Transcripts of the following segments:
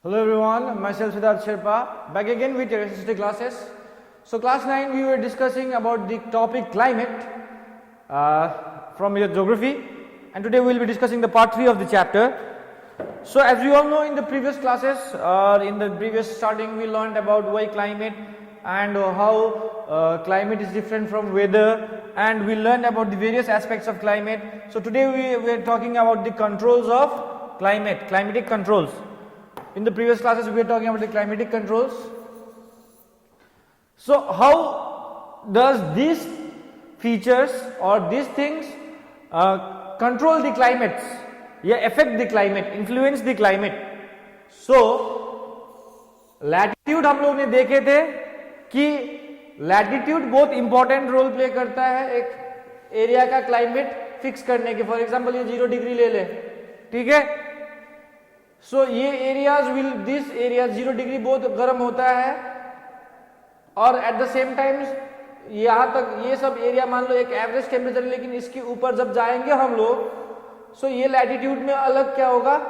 Hello everyone, myself Siddharth Sherpa, back again with your SST classes. So class 9 we were discussing about the topic climate from your geography, and today we will be discussing the part 3 of the chapter. So as we all know, in the previous classes, in the previous starting we learned about why climate and how climate is different from weather, and we learned about the various aspects of climate. So today we are talking about the controls of climate, climatic controls. In the previous classes we were talking about the climatic controls. So how does these features or these things control the climates, affect the climate, influence the climate? So latitude हम लोग ने देखे थे कि latitude बहुत important role play करता है एक एरिया का क्लाइमेट फिक्स करने के. फॉर एग्जांपल ये 0 डिग्री ले ले, ठीक है. सो ये एरियाज दिस एरिया 0 डिग्री बहुत गर्म होता है, और एट द सेम टाइम यहां तक ये सब एरिया मान लो एक एवरेज टेम्परेचर है, लेकिन इसके ऊपर जब जाएंगे हम लोग, सो ये लैटिट्यूड में अलग क्या होगा,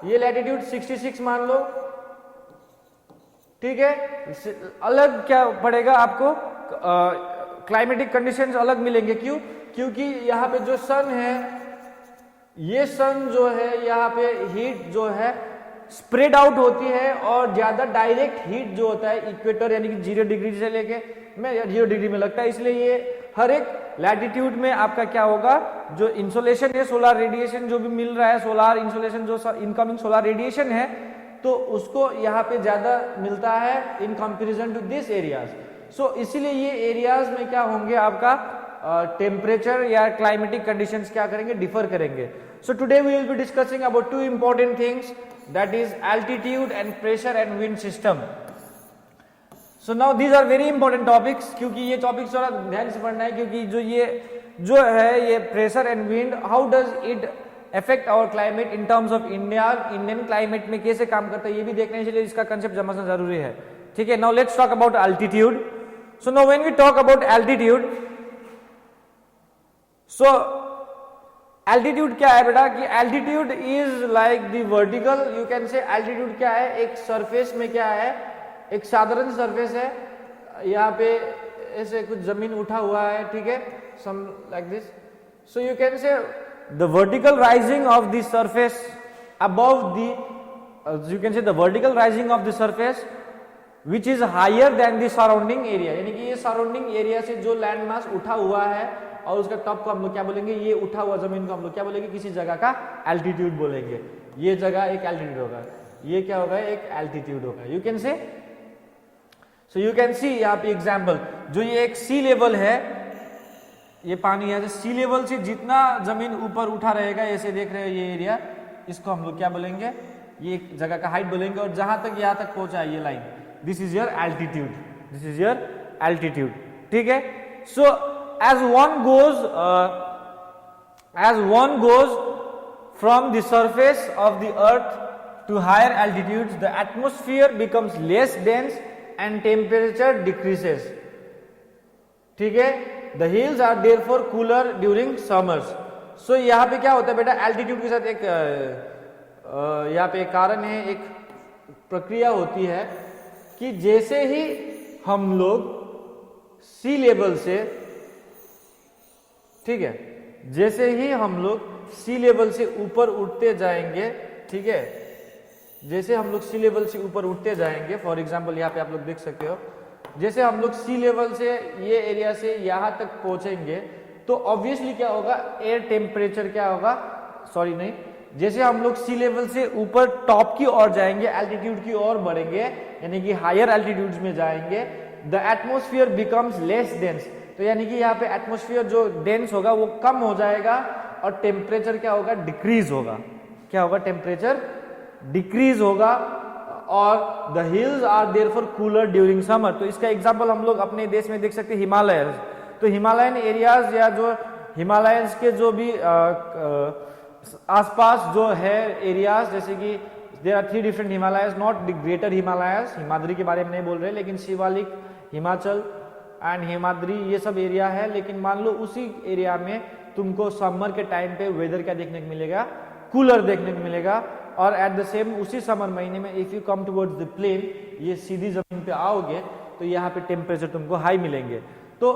ये लैटिट्यूड 66 मान लो, ठीक है, अलग क्या पड़ेगा आपको, क्लाइमेटिक कंडीशंस अलग मिलेंगे. क्यों? क्योंकि यहाँ पे जो सन है, ये सन जो है यहाँ पे हीट जो है स्प्रेड आउट होती है, और ज्यादा डायरेक्ट हीट जो होता है इक्वेटर यानी कि 0 डिग्री से लेके 0 डिग्री में लगता है. इसलिए ये हर एक लैटिट्यूड में आपका क्या होगा, जो इंसोलेशन है, सोलर रेडिएशन जो भी मिल रहा है, सोलर इंसोलेशन जो इनकमिंग सोलर रेडिएशन है, तो उसको यहाँ पे ज्यादा मिलता है in comparison to this areas. So इसीलिए ये एरियाज में क्या होंगे, आपका टेम्परेचर या क्लाइमेटिक कंडीशंस क्या करेंगे, डिफर करेंगे. So today we will be discussing about 2 important things, that is altitude and pressure and wind system. So now these are very important topics, क्योंकि ये टॉपिक्स थोड़ा ध्यान से पढ़ना है, क्योंकि जो है ये pressure and wind, how does it affect our climate in terms of Indian climate में कैसे काम करता है, ये भी देखने के लिए इसका कंसेप्ट समझना जरूरी है. ठीक है. Now let's talk about altitude. So now when we talk about altitude, so altitude क्या है बेटा, कि altitude is like the vertical, you can say altitude क्या है, एक सरफेस में क्या है, एक साधारण सरफेस है, यहाँ पे ऐसे कुछ जमीन उठा हुआ है, ठीक है, some like this. So you can say the vertical rising of the surface above the you can say the vertical rising of the surface which is higher than the surrounding area, यानी कि ये surrounding area से जो land mass उठा हुआ है, और उसका टॉप को हम लोग क्या बोलेंगे, ये उठा हुआ जमीन को हम लोग क्या बोलेंगे, किसी जगह का एल्टीट्यूड बोलेंगे. ये जगह एक एल्टीट्यूड होगा, ये क्या होगा, एक एल्टीट्यूड होगा. यू कैन से, सो यू कैन सी यहाँ पे एग्जाम्पल, जो ये एक सी लेवल है, ये पानी है, सी लेवल से जितना जमीन ऊपर उठा रहेगा, ऐसे देख रहे हो ये एरिया, इसको हम लोग क्या बोलेंगे, ये एक जगह का हाइट बोलेंगे, और जहां तक यहां तक पहुंचा ये line, this is your altitude, this is your altitude. ठीक है. So as one goes from the surface of the earth to higher altitudes, the atmosphere becomes less dense and temperature decreases. ठीक है. The hills are therefore cooler during summers. So यहाँ पे क्या होता है बेटा, एल्टीट्यूड के साथ एक यहाँ पे एक कारण है, एक प्रक्रिया होती है कि जैसे ही हम लोग सी लेवल से, ठीक है, जैसे ही हम लोग सी लेवल से ऊपर उठते जाएंगे, ठीक है, जैसे हम लोग सी लेवल से ऊपर उठते जाएंगे, फॉर एग्जाम्पल यहाँ पे आप लोग देख सकते हो, जैसे हम लोग सी लेवल से ये एरिया से यहां तक पहुंचेंगे, तो ऑब्वियसली क्या होगा, एयर टेम्परेचर क्या होगा, सॉरी नहीं, जैसे हम लोग सी लेवल से ऊपर टॉप की ओर जाएंगे, एल्टीट्यूड की ओर बढ़ेंगे, यानी कि हायर एल्टीट्यूड्स में जाएंगे, the atmosphere becomes less dense. तो यानी कि यहाँ पे एटमोस्फियर जो डेंस होगा वो कम हो जाएगा, और टेम्परेचर क्या होगा, डिक्रीज होगा. क्या होगा, टेम्परेचर डिक्रीज होगा, और the hills are therefore cooler during summer. तो इसका एग्जांपल हम लोग अपने देश में देख सकते हैं, हिमालयस. तो हिमालयन एरियाज या जो हिमालयंस के जो भी आसपास जो है एरियाज, जैसे कि there are 3 different Himalayas, not the greater Himalayas, Himadri के बारे में नहीं बोल रहे, लेकिन शिवालिक, हिमाचल एंड हिमाद्री, ये सब एरिया है. लेकिन मान लो उसी एरिया में तुमको समर के टाइम पे वेदर क्या देखने को मिलेगा, कूलर देखने को मिलेगा, और एट द सेम उसी समर महीने में if you come towards the plain, ये सीधी जमीन पे आओगे तो यहाँ पे टेम्परेचर तुमको हाई मिलेंगे। तो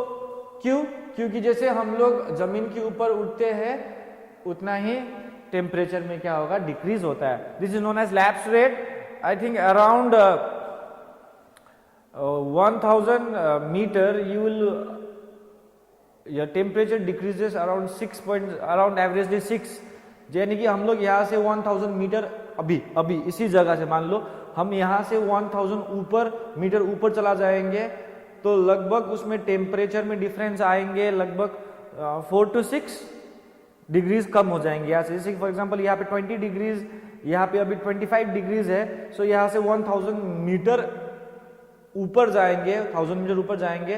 क्यों? क्योंकि जैसे हम लोग जमीन के ऊपर उठते हैं उतना ही टेम्परेचर में क्या होगा, डिक्रीज होता है। This is known as lapse rate. I think around 1000 metre you will your temperature decreases around 6 point around averagely 6, यानी कि हम लोग यहाँ से 1000 मीटर अभी इसी जगह से मान लो हम यहाँ से 1000 मीटर ऊपर चला जाएंगे तो लगभग उसमें टेम्परेचर में डिफरेंस आएंगे लगभग 4 to 6 डिग्रीज कम हो जाएंगे यहाँ से। जैसे फॉर एग्जांपल यहाँ पे 20 डिग्रीज, यहाँ पे अभी 25 डिग्रीज है, सो यहाँ से 1000 मीटर ऊपर जाएंगे, 1000 मीटर ऊपर जाएंगे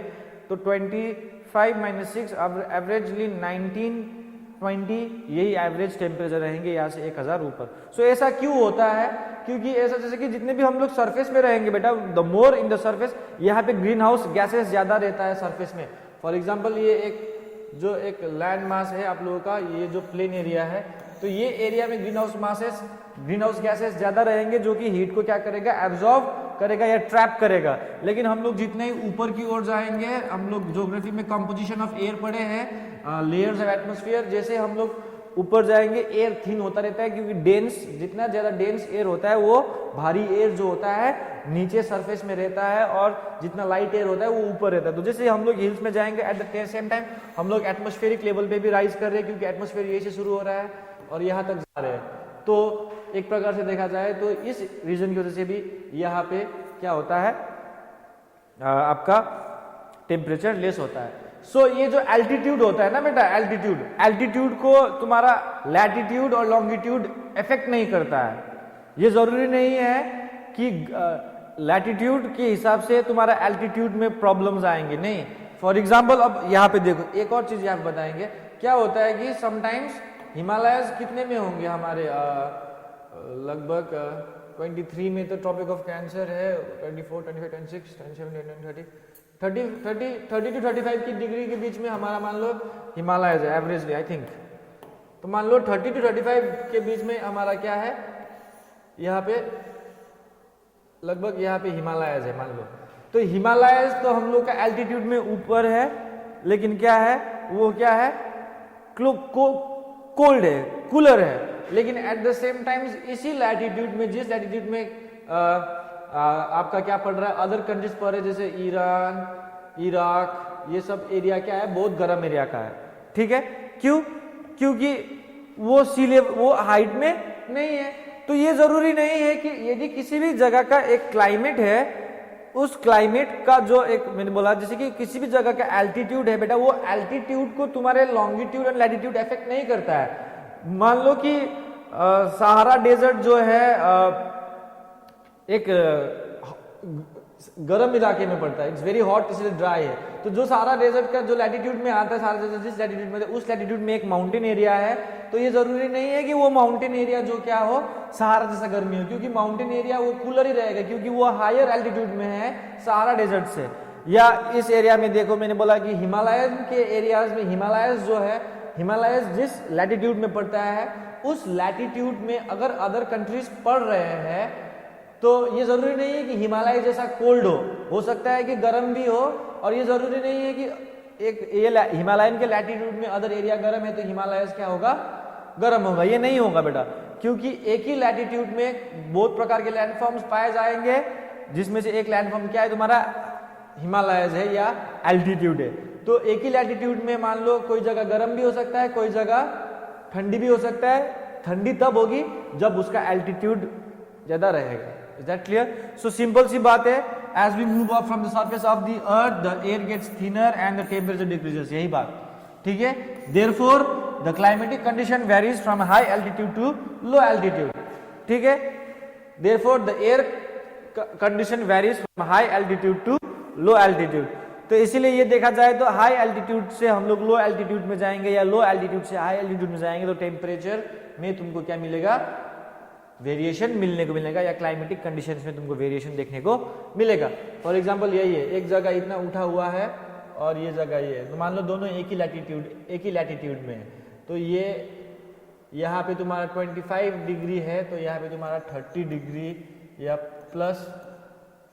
तो 25 माइनस 6 एवरेजली 19-20 यही एवरेज टेम्परेचर रहेंगे यहाँ से 1000 ऊपर। सो ऐसा क्यों होता है? क्योंकि ऐसा जैसे कि जितने भी हम लोग सरफेस में रहेंगे बेटा, the more in the surface, यहाँ पे ग्रीन हाउस गैसेस ज्यादा रहता है सरफेस में। फॉर एग्जाम्पल ये एक लैंड मास है आप लोगों का, ये जो प्लेन एरिया है, तो ये एरिया में ग्रीन हाउस गैसेस ज्यादा रहेंगे जो कि हीट को क्या करेगा, एब्जॉर्ब करेगा या ट्रैप करेगा। लेकिन हम लोग जितने ही ऊपर की ओर जाएंगे, हम लोग ज्योग्राफी में कंपोजिशन ऑफ एयर पढ़े हैं, लेयर्स ऑफ एटमॉस्फेयर, जैसे हम लोग ऊपर जाएंगे एयर थिन होता रहता है क्योंकि जितना ज्यादा डेंस एयर होता है वो भारी एयर जो होता है नीचे सरफेस में रहता है और जितना लाइट एयर होता है वो ऊपर रहता है। तो जैसे हम लोग हिल्स में जाएंगे एट द सेम टाइम हम लोग एटमॉस्फेरिक लेवल पे भी राइज कर रहे हैं क्योंकि एटमॉस्फेयर यही से शुरू हो रहा है और यहाँ तक जा रहे हैं। तो एक प्रकार से देखा जाए तो इस रीजन की वजह से भी यहाँ पे क्या होता है, आपका टेम्परेचर लेस होता है। सो ये जो एल्टीट्यूड होता है ना बेटा, एल्टीट्यूड को तुम्हारा लैटिट्यूड और लॉन्गिट्यूड इफेक्ट नहीं करता है। ये जरूरी नहीं है कि लैटिट्यूड के हिसाब से तुम्हारा एल्टीट्यूड में प्रॉब्लम्स आएंगे, नहीं। फॉर एग्जाम्पल अब यहाँ पे देखो एक और चीज यहाँ बताएंगे, क्या होता है कि समटाइम्स हिमालयस कितने में होंगे हमारे, लगभग 23 में तो ट्रॉपिक ऑफ कैंसर है, 24, 25, 26, 27, 30 to 35 की डिग्री के बीच में हमारा मान लो हिमालयस है एवरेजली, आई थिंक। तो मान लो 30 to 35 के बीच में हमारा क्या है, यहाँ पे लगभग यहाँ पे हिमालयस है मान लो। तो हिमालयस तो हम लोग का एल्टीट्यूड में ऊपर है, लेकिन क्या है वो क्या है, कोल्ड है, कूलर है। लेकिन एट द सेम टाइम इसी लैटिट्यूड में, जिस लैटिट्यूड में आपका क्या पड़ रहा है, अदर कंट्रीज पर है, जैसे ईरान, इराक, ये सब एरिया क्या है, बहुत गर्म एरिया का है। ठीक है, क्यों? क्योंकि वो सी लेवल, वो हाइट में नहीं है। तो ये जरूरी नहीं है कि यदि किसी भी जगह का एक क्लाइमेट है, उस क्लाइमेट का जो एक मैंने बोला जैसे कि किसी भी जगह का एल्टीट्यूड है बेटा, वो एल्टीट्यूड को तुम्हारे लॉन्गिट्यूड एंड लैटिट्यूड इफेक्ट नहीं करता है। मान लो कि सहारा डेजर्ट जो है एक गर्म इलाके में पड़ता है, इट्स वेरी हॉट, इसलिए ड्राई है। तो जो सहारा डेजर्ट का जो लैटिट्यूड में आता है, सहारा डेजर्ट जिस लैटिट्यूड में, उस लैटिट्यूड में एक माउंटेन एरिया है। तो ये जरूरी नहीं है कि वो माउंटेन एरिया जो क्या हो, सहारा जैसा गर्मी हो, क्योंकि माउंटेन एरिया वो कूलर ही रहेगा क्योंकि वो हायर एल्टीट्यूड में है सहारा डेजर्ट से। या इस एरिया में देखो, मैंने बोला कि हिमालयन के एरियाज में, हिमालयस जो है, हिमालयस जिस लैटिट्यूड में पड़ता है, उस लैटिट्यूड में अगर अदर कंट्रीज पड़ रहे हैं तो ये जरूरी नहीं है कि हिमालय जैसा कोल्ड हो सकता है कि गर्म भी हो। और ये जरूरी नहीं है कि एक ये हिमालयन के लैटिट्यूड में अदर एरिया गर्म है तो हिमालयस क्या होगा, गर्म होगा। ये नहीं होगा बेटा, क्योंकि एक ही लैटिट्यूड में बहुत प्रकार के लैंडफॉर्म्स पाए जाएंगे, जिसमें से एक लैंडफॉर्म क्या है तुम्हारा, हिमालयस है या एल्टीट्यूड है। तो एक ही लैटिट्यूड में मान लो कोई जगह गर्म भी हो सकता है, कोई जगह ठंडी भी हो सकता है। ठंडी तब होगी जब उसका एल्टीट्यूड ज्यादा रहेगा। Is that clear? So simple सी बात है, as we move up from the surface of the earth, the air gets thinner and the temperature decreases, यही बात, ठीक है। Therefore, the climatic condition varies from high altitude to low altitude, ठीक है। Therefore, the air condition varies from high altitude to low altitude। तो इसीलिए ये देखा जाए तो हाई एल्टीट्यूड से हम लोग लो एल्टीट्यूड में जाएंगे या लो एल्टीट्यूड से हाई एल्टीट्यूड में जाएंगे तो टेम्परेचर में तुमको क्या मिलेगा, वेरिएशन मिलने को मिलेगा, या क्लाइमेटिक कंडीशंस में तुमको वेरिएशन देखने को मिलेगा। फॉर एग्जांपल यही है, एक जगह इतना उठा हुआ है और ये जगह ये है, तो मान लो दोनों एक ही लैटिट्यूड में है, तो ये यहाँ पे तुम्हारा 25 डिग्री है तो यहाँ पे तुम्हारा 30 डिग्री या प्लस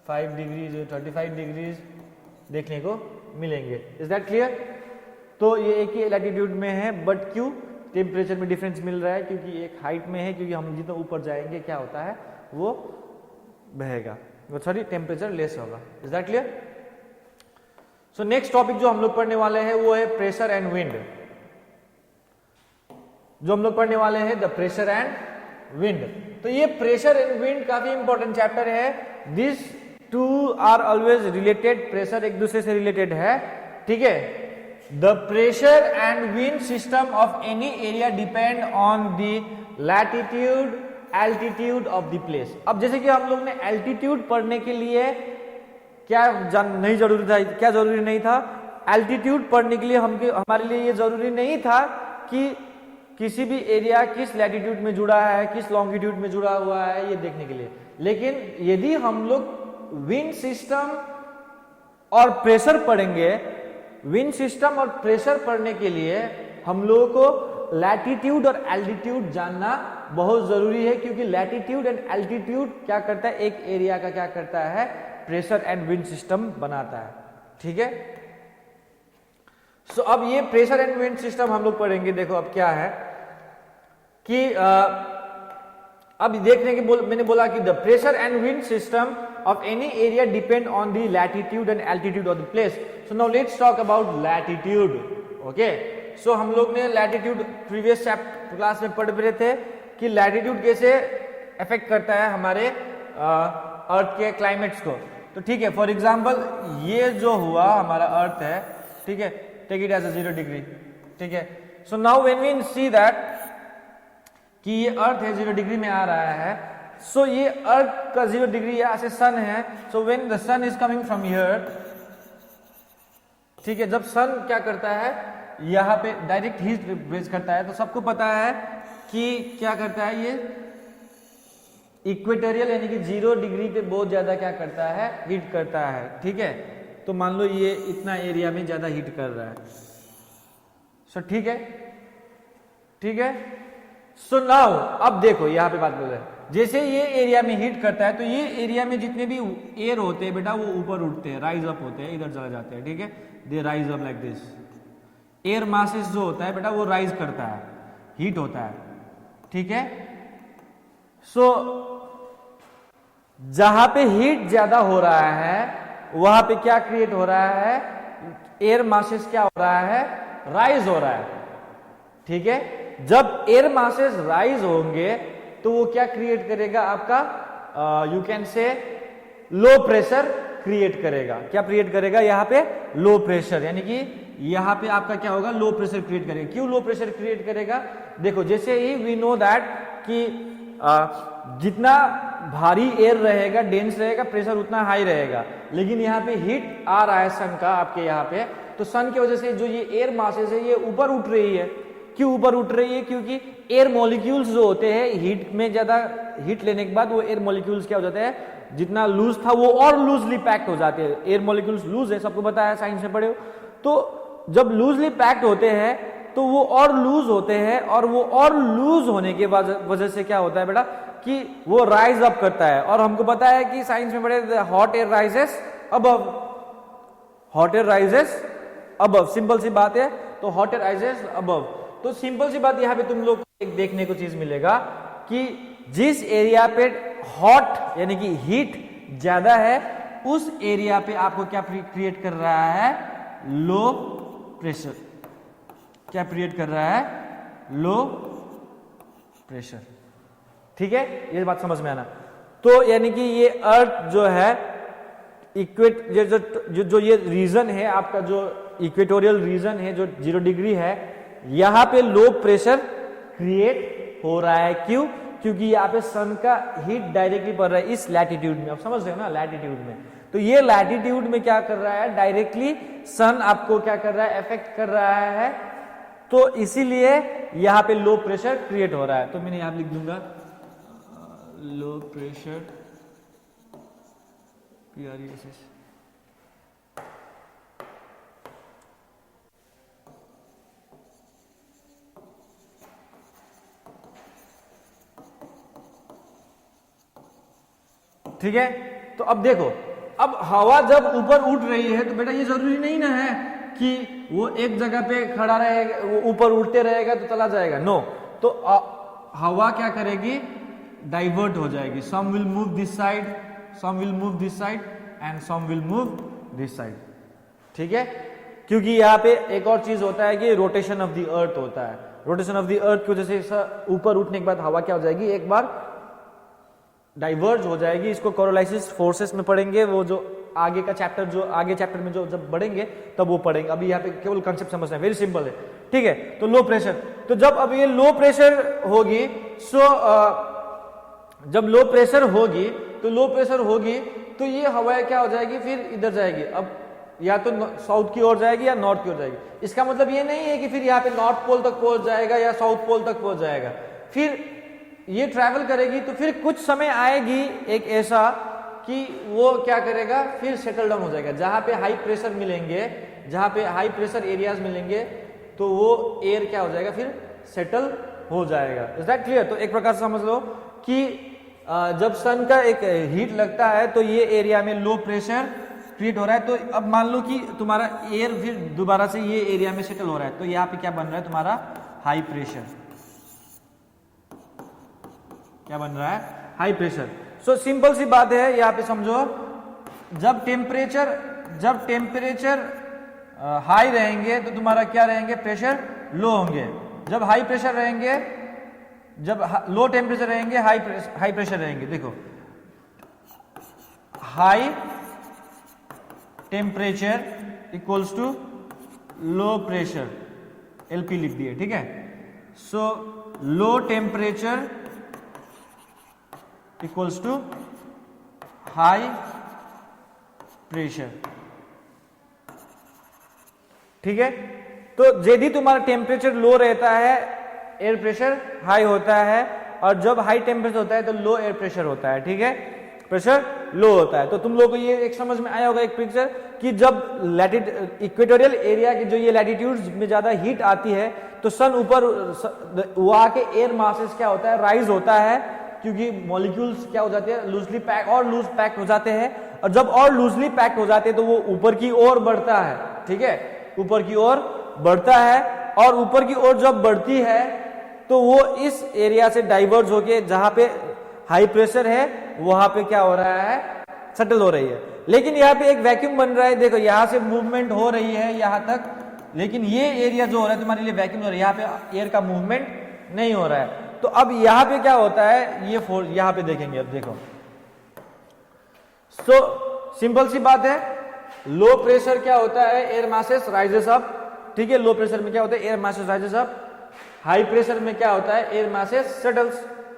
5 डिग्री जो 35 डिग्रीज देखने को मिलेंगे। Is that clear? तो ये एक ही लैटिट्यूड में है, बट क्यों टेम्परेचर में डिफरेंस मिल रहा है? क्योंकि एक हाइट में है, क्योंकि हम जितना ऊपर जाएंगे क्या होता है वो बहेगा, सॉरी टेम्परेचर लेस होगा। Is that clear? So next topic जो हम लोग पढ़ने वाले हैं वो है प्रेशर एंड विंड। जो हम लोग पढ़ने वाले हैं द प्रेशर एंड विंड। तो ये प्रेशर एंड विंड काफी इंपॉर्टेंट चैप्टर है। This two are always related, pressure एक दूसरे से रिलेटेड है, ठीक है। The pressure and wind system of any area depend on the latitude altitude of the place. अब जैसे कि हम लोग ने एल्टीट्यूड पढ़ने के लिए क्या नहीं जरूरी था, क्या जरूरी नहीं था? एल्टीट्यूड पढ़ने के लिए हमारे लिए ये जरूरी नहीं था कि किसी भी एरिया किस लैटिट्यूड में जुड़ा है, किस लॉन्गिट्यूड में जुड़ा हुआ है, ये देखने के लिए। लेकिन यदि हम लोग विंड सिस्टम और प्रेशर पढ़ेंगे, विंड सिस्टम और प्रेशर पढ़ने के लिए हम लोगों को लैटिट्यूड और एल्टीट्यूड जानना बहुत जरूरी है, क्योंकि लैटिट्यूड एंड एल्टीट्यूड क्या करता है, एक एरिया का क्या करता है, प्रेशर एंड विंड सिस्टम बनाता है, ठीक है। सो अब ये प्रेशर एंड विंड सिस्टम हम लोग पढ़ेंगे। देखो अब क्या है कि अब देखने के मैंने बोला कि the pressure and wind system of any area depend on the latitude and altitude of the place. So now let's talk about latitude. Okay, so हम लोग ने लैटिट्यूड प्रीवियस क्लास में पढ़ रहे थे कि लैटिट्यूड कैसे अफेक्ट करता है हमारे अर्थ के क्लाइमेट्स को। तो ठीक है, फॉर एग्जाम्पल ये जो हुआ हमारा अर्थ है, ठीक है, take it as a 0 degree, ठीक है। So now when we see that कि ये अर्थ है 0 डिग्री में आ रहा है, सो ये अर्थ का 0 डिग्री यहाँ से सन है। So when the sun is coming from here, ठीक है, जब सन क्या करता है यहाँ पे डायरेक्ट हीट रेज करता है, तो सबको पता है कि क्या करता है, ये इक्वेटोरियल यानी कि 0 डिग्री पे बहुत ज्यादा क्या करता है, हीट करता है, ठीक है। तो मान लो ये इतना एरिया में ज्यादा हीट कर रहा है, सो ठीक है, ठीक है। सो नाउ अब देखो यहाँ पे बात बोल रहे हैं, जैसे ये एरिया में हीट करता है तो ये एरिया में जितने भी एयर होते हैं बेटा वो ऊपर उठते हैं, राइज अप होते हैं, इधर चले जाते हैं, ठीक है, they rise up like this. Air masses जो होता है बेटा वो राइज करता है, हीट होता है, ठीक है। सो जहां पे हीट ज्यादा हो रहा है वहां पे क्या क्रिएट हो रहा है, एयर मासेस क्या हो रहा है, राइज हो रहा है, ठीक है। जब एयर मासेस राइज होंगे तो वो क्या क्रिएट करेगा, आपका यू कैन से लो प्रेशर क्रिएट करेगा। क्या क्रिएट करेगा यहाँ पे, लो प्रेशर, यानी कि यहाँ पे आपका क्या होगा, लो प्रेशर क्रिएट करेगा। क्यों लो प्रेशर क्रिएट करेगा, देखो जैसे ही वी नो दैट कि जितना भारी एयर रहेगा, डेंस रहेगा, प्रेशर उतना हाई रहेगा। लेकिन यहाँ पे हीट आ रहा है सन का आपके यहाँ पे, तो सन की वजह से जो ये एयर मासेस है ये ऊपर उठ रही है। क्यों ऊपर उठ रही है, क्योंकि एयर मॉलिक्यूल्स जो होते हैं हीट में ज्यादा हीट लेने के बाद वो एयर मॉलिक्यूल्स क्या हो जाते हैं, जितना लूज था वो और लूजली पैक्ड हो जाते हैं। एयर मॉलिक्यूल्स लूज है, सबको पता है, साइंस में पढ़े हो। तो जब लूजली पैक्ड होते हैं तो वो और लूज होते हैं, और वो और लूज होने के वजह से क्या होता है बेटा कि वो राइज अप करता है। और हमको पता है कि साइंस में पढ़े, hot air rises above, hot air rises above, simple सी बात है। तो हॉट एयर राइजेस अबव, तो सिंपल सी बात यहाँ पे तुम लोग एक देखने को चीज मिलेगा कि जिस एरिया पे हॉट यानी कि हीट ज्यादा है उस एरिया पे आपको क्या क्रिएट कर रहा है, लो प्रेशर। क्या क्रिएट कर रहा है, लो प्रेशर, ठीक है, ये बात समझ में आना। तो यानी कि ये अर्थ जो है इक्वेट जो ये रीजन है आपका, जो इक्वेटोरियल रीजन है जो 0 डिग्री है, यहां पे लो प्रेशर क्रिएट हो रहा है। क्यों, क्योंकि यहाँ पे सन का हीट डायरेक्टली पड़ रहा है इस लैटिट्यूड में। आप समझ रहे हो ना, लैटिट्यूड में। तो ये लैटिट्यूड में क्या कर रहा है, डायरेक्टली सन आपको क्या कर रहा है, अफेक्ट कर रहा है। तो इसीलिए यहाँ पे लो प्रेशर क्रिएट हो रहा है। तो मैंने यहां लिख दूंगा लो प्रेशर PRESS। ठीक है। तो अब देखो, अब हवा जब ऊपर उठ रही है तो बेटा ये जरूरी नहीं ना है कि वो एक जगह पे खड़ा रहेगा, वो ऊपर उठते रहेगा तो चला जाएगा, नो। तो हवा क्या करेगी, डाइवर्ट हो जाएगी। Some will move this side, some will move this side and some will move this side, ठीक है। क्योंकि यहाँ पे एक और चीज होता है कि रोटेशन ऑफ द अर्थ होता है। रोटेशन ऑफ द अर्थ की वजह से ऊपर उठने के बाद हवा क्या हो जाएगी, एक बार डाइवर्ज हो जाएगी। इसको कोरोलाइसिस फोर्सेस में पढ़ेंगे, वो जो आगे का चैप्टर, जो आगे चैप्टर में जो जब बढ़ेंगे तब वो पढ़ेंगे। अभी यहाँ पे केवल कंसेप्ट समझना है, वेरी सिंपल है, ठीक है। तो लो प्रेशर, तो जब अब ये लो प्रेशर होगी, जब लो प्रेशर होगी तो लो प्रेशर होगी तो ये हवाएं क्या हो जाएगी, फिर इधर जाएगी। अब या तो साउथ की ओर जाएगी या नॉर्थ की ओर जाएगी। इसका मतलब ये नहीं है कि फिर यहाँ पे नॉर्थ पोल तक पहुंच जाएगा या साउथ पोल तक पहुंच जाएगा। फिर ये ट्रैवल करेगी तो फिर कुछ समय आएगी एक ऐसा कि वो क्या करेगा, फिर सेटल डाउन हो जाएगा। जहां पे हाई प्रेशर मिलेंगे, जहां पे हाई प्रेशर एरियाज मिलेंगे तो वो एयर क्या हो जाएगा, फिर सेटल हो जाएगा। Is that clear? तो एक प्रकार से समझ लो कि जब सन का एक हीट लगता है तो ये एरिया में लो प्रेशर क्रिएट हो रहा है। तो अब मान लो कि तुम्हारा एयर फिर दोबारा से ये एरिया में सेटल हो रहा है, तो यहाँ पे क्या बन रहा है, तुम्हारा हाई प्रेशर। क्या बन रहा है, हाई प्रेशर। सो सिंपल सी बात है, यहाँ पे समझो, जब टेम्परेचर हाई रहेंगे तो तुम्हारा क्या रहेंगे, प्रेशर लो होंगे। जब हाई प्रेशर रहेंगे, जब लो टेम्परेचर रहेंगे, हाई प्रेशर रहेंगे। देखो, high temperature equals to low pressure, LP लिख दिए, ठीक है। So low temperature equals to high pressure, ठीक है। तो यदि तुम्हारा टेम्परेचर लो रहता है, एयर प्रेशर हाई होता है, और जब हाई टेम्परेचर होता है तो लो एयर प्रेशर होता है, ठीक है, प्रेशर लो होता है। तो तुम लोगों को ये एक समझ में आया होगा एक पिक्चर कि जब इक्वेटोरियल एरिया की जो ये लैटिट्यूड्स में ज्यादा हीट आती है तो सन ऊपर, वहां के एयर मासेस क्या होता है, राइज होता है, क्योंकि मॉलिक्यूल्स क्या हो जाते हैं, लूजली पैक और लूज पैक्ड हो जाते हैं। और जब और लूजली पैक्ड हो जाते हैं तो वो ऊपर की ओर बढ़ता है, ठीक है, ऊपर की ओर बढ़ता है। और ऊपर की ओर जब बढ़ती है तो वो इस एरिया से डाइवर्ज होके जहां पे हाई प्रेशर है वहां पे क्या हो रहा है, सेटल हो रही है। लेकिन यहाँ पे एक वैक्यूम बन रहा है, देखो यहां से मूवमेंट हो रही है यहां तक, लेकिन ये एरिया जो हो रहा है तुम्हारे लिए वैक्यूम हो रहा है, यहाँ पे एयर का मूवमेंट नहीं हो रहा है। तो अब यहां पे क्या होता है, ये फोर्स यहां पे देखेंगे। अब देखो, सो सिंपल सी बात है, लो प्रेशर क्या होता है, एयर मासेस राइजेस अप, ठीक है। लो प्रेशर में क्या होता है, air masses rises up. High pressure में क्या होता है, एयर मासेस सेटल्स,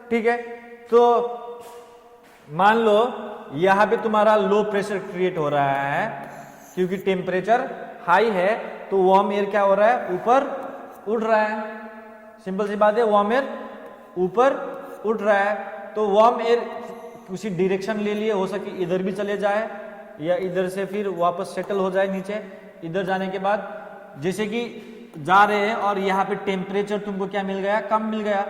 ठीक है। तो मान लो यहां पे तुम्हारा लो प्रेशर क्रिएट हो रहा है क्योंकि टेम्परेचर हाई है, तो वार्म एयर क्या हो रहा है, ऊपर उड़ रहा है। सिंपल सी बात है, वार्म एयर ऊपर उड़ रहा है। तो वार्म एयर किसी डायरेक्शन ले लिए, हो सके इधर भी चले जाए या इधर से फिर वापस सेटल हो जाए नीचे। इधर जाने के बाद जैसे कि जा रहे हैं और यहाँ पे टेम्परेचर तुमको क्या मिल गया, कम मिल गया,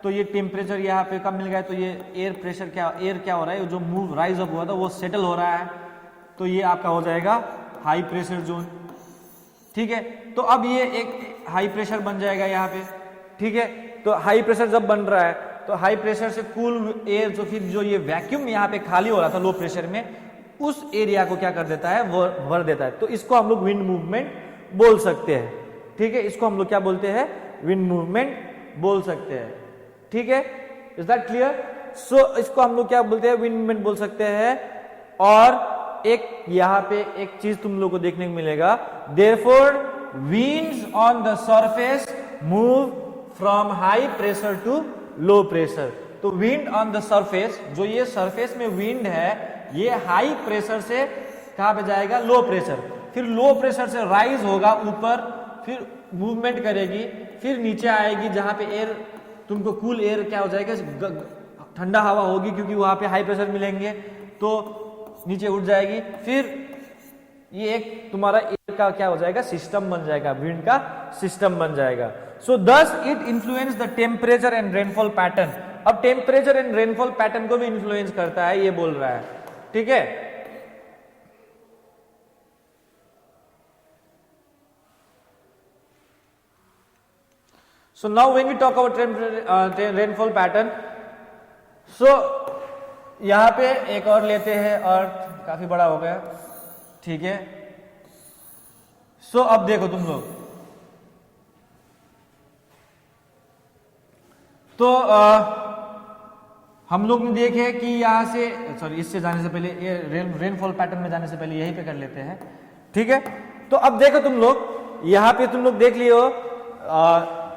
तो ये टेम्परेचर यहाँ पे कम मिल गया, तो ये एयर प्रेशर एयर क्या हो रहा है, जो मूव राइज अप हुआ था वो सेटल हो रहा है, तो ये आपका हो जाएगा हाई प्रेशर जोन, ठीक है। तो अब ये एक हाई प्रेशर बन जाएगा यहाँ पे, ठीक है। तो हाई प्रेशर जब बन रहा है तो हाई प्रेशर से कूल एयर, जो फिर जो ये वैक्यूम यहाँ पे खाली हो रहा था लो प्रेशर में, उस एरिया को क्या कर देता है, भर देता है। तो इसको हम लोग विंड मूवमेंट बोल सकते हैं, ठीक है। इसको हम लोग क्या बोलते हैं, विंड मूवमेंट बोल सकते हैं, ठीक है। Is that clear? सो इसको हम लोग क्या बोलते हैं, विंड मूवमेंट बोल सकते हैं। और एक यहाँ पे एक चीज तुम लोग को देखने को मिलेगा, therefore winds on the surface move from high pressure to low pressure. तो विंड ऑन द सरफेस, जो ये सरफेस में विंड है, ये हाई प्रेशर से कहां पे जाएगा, लो प्रेशर, फिर लो प्रेशर से राइज होगा ऊपर, फिर मूवमेंट करेगी, फिर नीचे आएगी जहां पे एयर तुमको कूल एयर क्या हो जाएगा, ठंडा हवा होगी, क्योंकि वहां पे हाई प्रेशर मिलेंगे, तो नीचे उठ जाएगी। फिर ये एक तुम्हारा एयर का क्या हो जाएगा, सिस्टम बन जाएगा, विंड का सिस्टम बन जाएगा। So thus it influence the temperature and rainfall pattern. अब टेम्परेचर एंड रेनफॉल पैटर्न को भी इन्फ्लुएंस करता है, ये बोल रहा है। ठीक है। So now when we talk about rainfall pattern, so यहां पे एक और लेते हैं, अर्थ काफी बड़ा हो गया, ठीक है। सो अब देखो तुम लोग, तो हम लोग ने देखे कि यहां से, सॉरी इससे जाने से पहले, ये रेनफॉल पैटर्न में जाने से पहले यहीं पे कर लेते हैं, ठीक है। तो अब देखो तुम लोग, यहां पे तुम लोग देख लियो,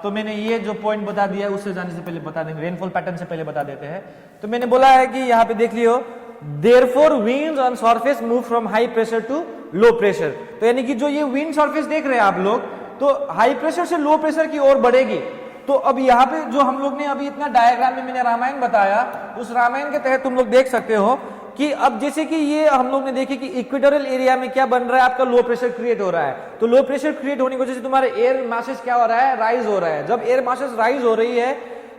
तो मैंने ये जो पॉइंट बता दिया है उससे जाने से पहले बता देंगे, रेनफॉल पैटर्न से पहले बता देते हैं। तो मैंने बोला है कि यहां पे देख लियो, therefore winds on surface move from high pressure to low pressure. तो यानी कि जो ये विंड सरफेस देख रहे हैं आप लोग, तो हाई प्रेशर से लो प्रेशर की ओर बढ़ेगी। तो अब यहाँ पे जो हम लोग ने अभी इतना डायग्राम में मैंने रामायण बताया, उस रामायण के तहत तुम लोग देख सकते हो कि अब जैसे कि ये हम लोग ने देखे कि इक्वेटोरियल एरिया में क्या बन रहा है, आपका लो प्रेशर क्रिएट हो रहा है। तो लो प्रेशर क्रिएट होने की वजह से तुम्हारे एयर मासेस क्या हो रहा है, राइज हो रहा है। जब एयर मासेस राइज हो रही है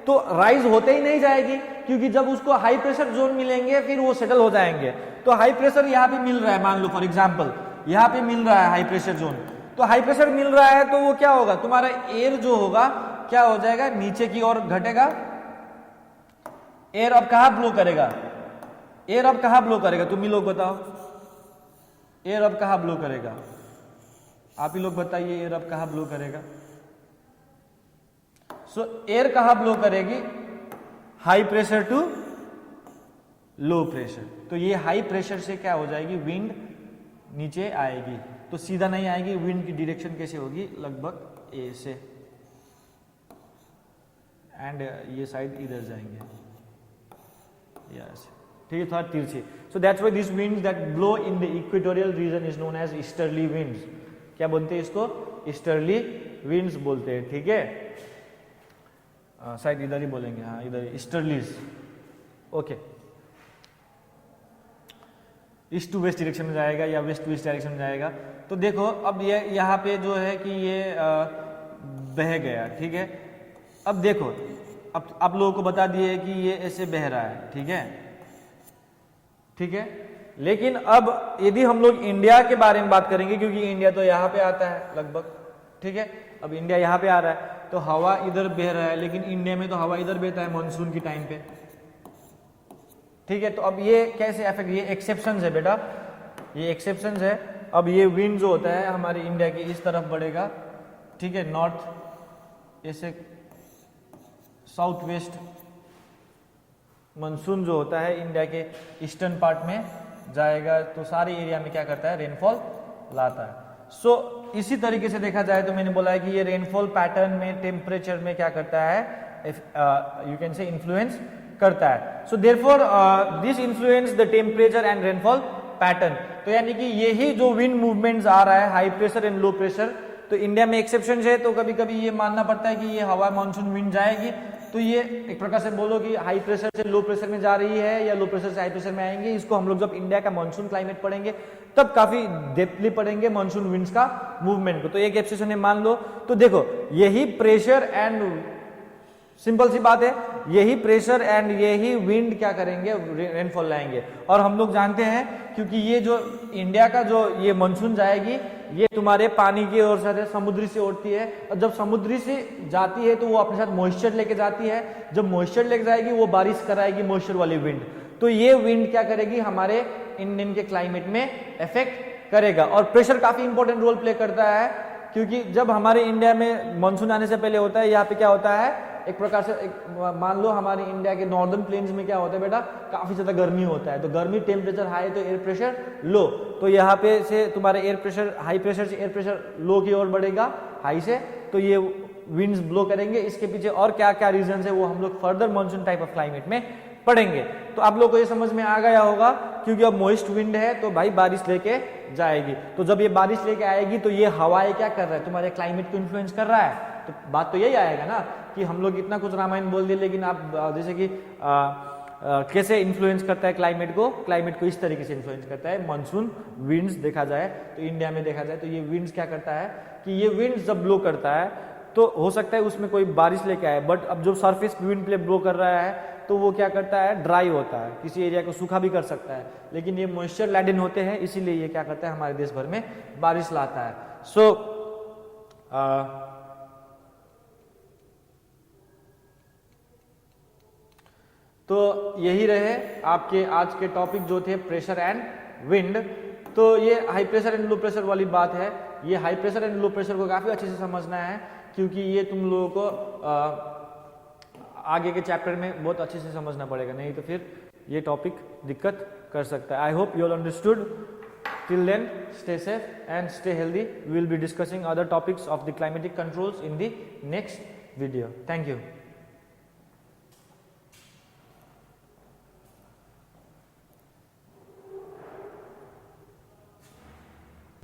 तो राइज होते ही नहीं जाएगी, क्योंकि जब उसको हाई प्रेशर जोन मिलेंगे फिर वो सेटल हो जाएंगे। तो हाई प्रेशर यहाँ पे मिल रहा है, मान लो फॉर एग्जाम्पल यहाँ पे मिल रहा है हाई प्रेशर जोन, तो हाई प्रेशर मिल रहा है तो वो क्या होगा, तुम्हारा एयर जो होगा क्या हो जाएगा, नीचे की ओर घटेगा। एयर अब कहां ब्लो करेगा, एयर अब कहां ब्लो करेगा, तुम ही लोग बताओ, एयर अब कहां ब्लो करेगा, आप ही लोग बताइए, एयर अब कहां ब्लो करेगा। सो एयर कहां ब्लो करेगी, high pressure to low pressure. तो ये हाई प्रेशर से क्या हो जाएगी, विंड नीचे आएगी, तो सीधा नहीं आएगी, विंड की डायरेक्शन कैसे होगी, लगभग ए से, एंड ये साइड इधर जाएंगे, यस, ठीक है, थोड़ा तिरछी। So that's why this winds that blow in the equatorial region is known as easterly winds. क्या बोलते हैं इसको, ईस्टर्ली विंड्स बोलते हैं, ठीक है। शायद इधर ही बोलेंगे, हाँ इधर easterlies, okay. East to west direction में जाएगा या वेस्ट टू ईस्ट डायरेक्शन में जाएगा। तो देखो अब ये यहाँ पे जो है कि ये बह गया, ठीक है। अब देखो, अब आप लोगों को बता दिए कि ये ऐसे बह रहा है, ठीक है, ठीक है। लेकिन अब यदि हम लोग इंडिया के बारे में बात करेंगे, क्योंकि इंडिया तो यहाँ पे आता है लगभग, ठीक है। अब इंडिया यहाँ पे आ रहा है तो हवा इधर बह रहा है, लेकिन इंडिया में तो हवा इधर बहता है मानसून की टाइम पे, ठीक है। तो अब ये कैसे अफेक्ट, ये एक्सेप्शंस है बेटा, ये एक्सेप्शंस है। अब ये विंड जो होता है हमारे इंडिया के इस तरफ बढ़ेगा, ठीक है, नॉर्थ ऐसे साउथ वेस्ट मानसून जो होता है इंडिया के ईस्टर्न पार्ट में जाएगा, तो सारे एरिया में क्या करता है, रेनफॉल लाता है। सो इसी तरीके से देखा जाए तो मैंने बोला है कि ये रेनफॉल पैटर्न में टेम्परेचर में क्या करता है, यू कैन से इन्फ्लुएंस करता है। So therefore this influence the temperature and rainfall pattern. तो यानी कि यही जो विंड मूवमेंट्स आ रहा है, high pressure and low pressure, तो इंडिया में एक्सेप्शन है, तो कभी कभी ये मानना पड़ता है कि ये हवा मानसून विंड जाएगी, तो ये एक प्रकार से बोलो कि हाई प्रेशर से लो प्रेशर में जा रही है या लो प्रेशर से हाई प्रेशर में आएंगे। इसको हम लोग जब इंडिया का मानसून क्लाइमेट पढ़ेंगे तब काफी डेप्थली पढ़ेंगे मानसून विंड्स का मूवमेंट को। तो एक एक्सेप्शन है, मान लो। तो देखो यही प्रेशर एंड, सिंपल सी बात है, यही प्रेशर एंड यही विंड क्या करेंगे, रेनफॉल लाएंगे। और हम लोग जानते हैं क्योंकि ये जो इंडिया का जो ये मानसून जाएगी, ये तुम्हारे पानी की ओर से समुद्री से उड़ती है, और जब समुद्री से जाती है तो वो अपने साथ मॉइस्चर लेके जाती है। जब मॉइस्चर लेके जाएगी वो बारिश कराएगी, मॉइस्चर वाली विंड। तो ये विंड क्या करेगी, हमारे इंडियन के क्लाइमेट में इफेक्ट करेगा। और प्रेशर काफी इंपॉर्टेंट रोल प्ले करता है, क्योंकि जब हमारे इंडिया में मानसून आने से पहले होता है, यहाँ पे क्या होता है, एक प्रकार से मान लो हमारे इंडिया के नॉर्दर्न प्लेन्स में क्या होता है बेटा, काफी ज्यादा गर्मी होता है। तो गर्मी, टेम्परेचर हाई तो एयर प्रेशर लो, तो यहाँ पे से तुम्हारे एयर प्रेशर, हाई प्रेशर से एयर प्रेशर लो की ओर बढ़ेगा, हाई से, तो ये विंड्स ब्लो करेंगे। इसके पीछे और क्या क्या रीजन है वो हम लोग further monsoon type of climate में पढ़ेंगे। तो आप लोग को ये समझ में आ गया होगा, क्योंकि अब मॉइस्ट विंड है तो भाई बारिश लेके जाएगी। तो जब ये बारिश लेके आएगी तो ये हवाएं क्या कर रहा है, तुम्हारे क्लाइमेट को इन्फ्लुएंस कर रहा है। तो बात तो यही आएगा ना कि हम लोग इतना कुछ रामायण बोल दिए, लेकिन आप जैसे कि कैसे इन्फ्लुएंस करता है क्लाइमेट को इस तरीके से इन्फ्लुएंस करता है मानसून विंड्स। देखा जाए तो इंडिया में देखा जाए तो ये विंड्स क्या करता है कि ये विंड्स जब ब्लो करता है तो हो सकता है उसमें कोई बारिश लेके आए, बट अब जो सरफेस विंड प्ले ब्लो कर रहा है तो तो वो क्या करता है, ड्राई होता है, किसी एरिया को सूखा भी कर सकता है, लेकिन ये मॉइस्चर लैडेन होते हैं, इसीलिए ये क्या करता है, हमारे देश भर में बारिश लाता है। सो तो यही रहे आपके आज के टॉपिक जो थे प्रेशर एंड विंड। तो ये high pressure and low pressure वाली बात है, ये high pressure and low pressure को काफी अच्छे से समझना है, क्योंकि ये तुम लोगों को आगे के चैप्टर में बहुत अच्छे से समझना पड़ेगा, नहीं तो फिर ये टॉपिक दिक्कत कर सकता है। I hope you all understood. Till then stay safe and stay healthy. We will be discussing other topics of the climatic controls in the next video. Thank you.